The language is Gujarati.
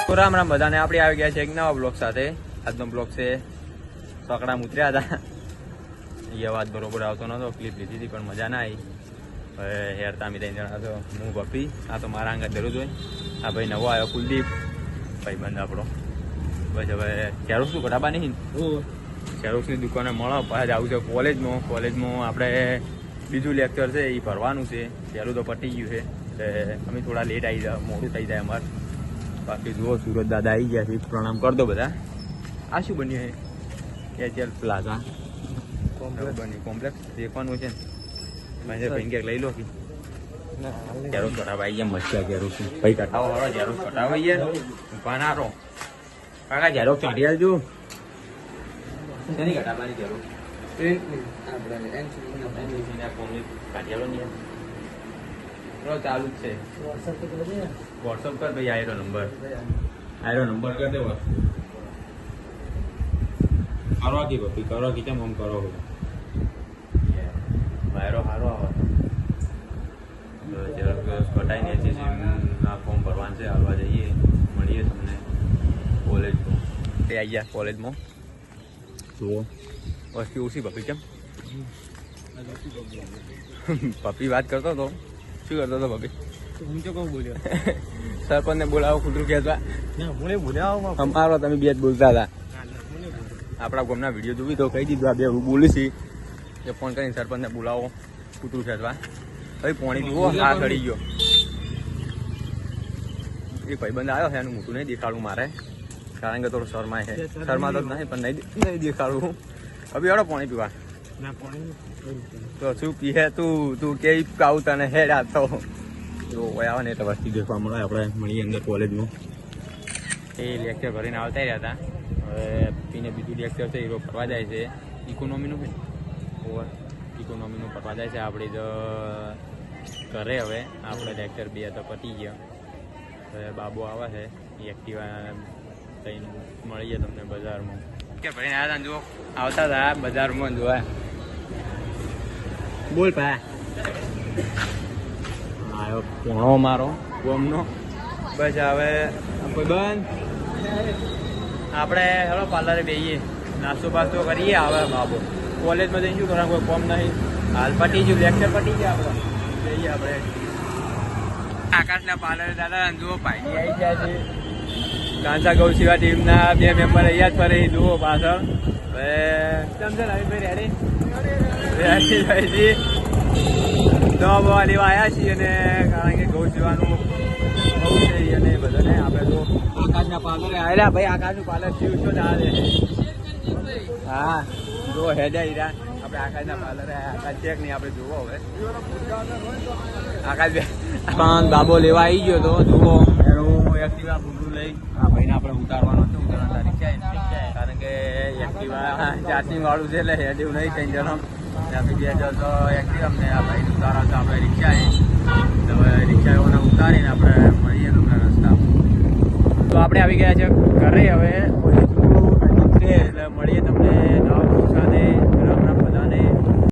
તો રામ રામ બધાને. આપણે આવી ગયા છે એક નવા બ્લોગ સાથે. આજનો બ્લોગ છે સકડા ઉતર્યા હતા. એ અવાજ બરોબર આવતો નતો, ક્લિપ લીધી હતી પણ મજા ના આવી. હવે હેરતા અમે 3 જણા તો હું ભપી, આ તો મારા અંગત દરરોજ હોય. આ ભાઈ નવો આવ્યો કુલદીપ ભાઈ બંધ આપણો. બસ હવે ખેડૂત કઢાબા નહીં, ખેડૂતની દુકાને મળો પાછા આવું છે કોલેજમાં આપણે બીજું લેક્ચર છે એ ભરવાનું છે. પહેલું તો પટી ગયું છે એટલે અમે થોડા લેટ આવી જાય, મોડું થઈ જાય અમારે. બાકી જુઓ સુરત દાદા આવી ગયા છે, પ્રણામ કરી દો બધા. આ શું બન્યું છે? એચએલ પ્લાઝા બન્યું કોમ્પ્લેક્સ દેખવાનું છે ને ભાઈ ક્યાંક લઈ લો કે ક્યારો કટાવા આવી ગયા. મસ્યા ક્યારો શું ભાઈ કટાવો વાળો ક્યારો કટાવા યાર ઉભા ના રહો કાકા. ક્યારો કાઢી આવજો. શેની કટાવાની ક્યારો ચાલુ જ છે. વોટ્સઅપ કર ભાઈ. આયરો નંબર કર દે. કરો કી બપી કરો કી કેમ આમ કરો વાયરો સારો આવે કટાઈને એસએસસીના ફોર્મ ભરવાનું છે. આવવા જઈએ, મળીએ તમને કોલેજમાં. તે આવી ગયા કોલેજમાં. જુઓ વસ્તી ઓછી પપી કેમ પપી વાત કરતો હતો. શું કરતો હતો પપી? હું તો કહું બોલ્યો સરપંચ ને બોલાવો કૂતરું ખેંચવા. અમારો તમે બે જ બોલતા હતા. આપણા ગામના વિડીયો જોવી તો કહી દીધું આ બે બોલીશ કે ફોન કરીને સરપંચને બોલાવો કૂતરું ખેંચવા. ભાઈ પોણી જુઓ આ ચડી ગયો. એ ભાઈબંધ આવ્યો છે, એનું મોટું નહીં દેખાડું મારે, કારણ કે થોડું શરમાય છે. શરમાતો જ નહીં પણ નહીં દેખાડું. હવે એવડો પાણી પીવા તો શું પીએ તું કે કાવું તને હેડ આપતો જો આવે ને એટલે વસ્તી દેખવા મળે. આપણે મળીએ અંદર કોલેજમાં. એ લેક્ચર ભરીને આવતા રહ્યા હતા. હવે પીને બીજું લેક્ચર છે એ ફરવા જાય છે. ઇકોનોમીનું છે ઓવર ઇકોનોમીનું ફરવા જાય છે. આપણે તો ઘરે હવે આપણે લેક્ચર 2 તો પતી ગયા. હવે બાબુ આવે છે એક્ટિવા થઈને. મળીએ તમને બજારમાં. કે ભરીને આવ્યા હતા જુઓ, આવતા હતા બજારમાં જોવા. બોલ પા આવ્યો પોણો મારો ગોમનો. બસ હવે કોઈ બંધ આપણે હેલો પાર્લરે બેસીએ, નાસ્તો બાસ્તો કરીએ. આવે બાબો કોલેજમાં જઈને શું કરવાનું, કોઈ કોમ નહીં. હાલ પટી ગયું લેક્ચર, પટી ગયા આપણે જઈએ. આપણે આકાશના પાર્લરે દાદા જુઓ ભાઈ આવી ગયા છે. કાંસા ગૌ સેવા ટીમના 2 મેમ્બર અહીંયા જ ફરે જુઓ પાછળ. હવે સમજે નવીનભાઈ રેડી ભાઈજી દવા બવા લેવા આવ્યા છીએ. અને કારણ કે ગૌ સેવાનું બહુ છે અને બધાને આપણે તો આકાશના પાર્લરે આવેલા. ભાઈ આકાશનું પાર્લર થયું છો જ આવે. હા જો હેડા હીરા આપણે આકાશના પાર્લરે આકાશ ચેક નહીં આપણે જુઓ. હવે આકાશ બાબો લેવા આવી ગયો તો જુઓ એનું એક્ટિવા પૂરું લઈ આ ભાઈને આપણે ઉતારવાનો છે. ઉતારવાના રિક્ષા કારણ કે એક્ટિવા ચાર્જિંગ વાળું છે એટલે હેડ એવું નહીં. 3 જણા ત્યાંથી 2 જણ તો એક્ટિવા ને આ ભાઈને ઉતારવા તો આપણે રિક્ષા હવે રિક્ષાઓને ઉતારીને આપણે મળીએ તમને રસ્તા. તો આપણે આવી ગયા છે ઘરે. હવે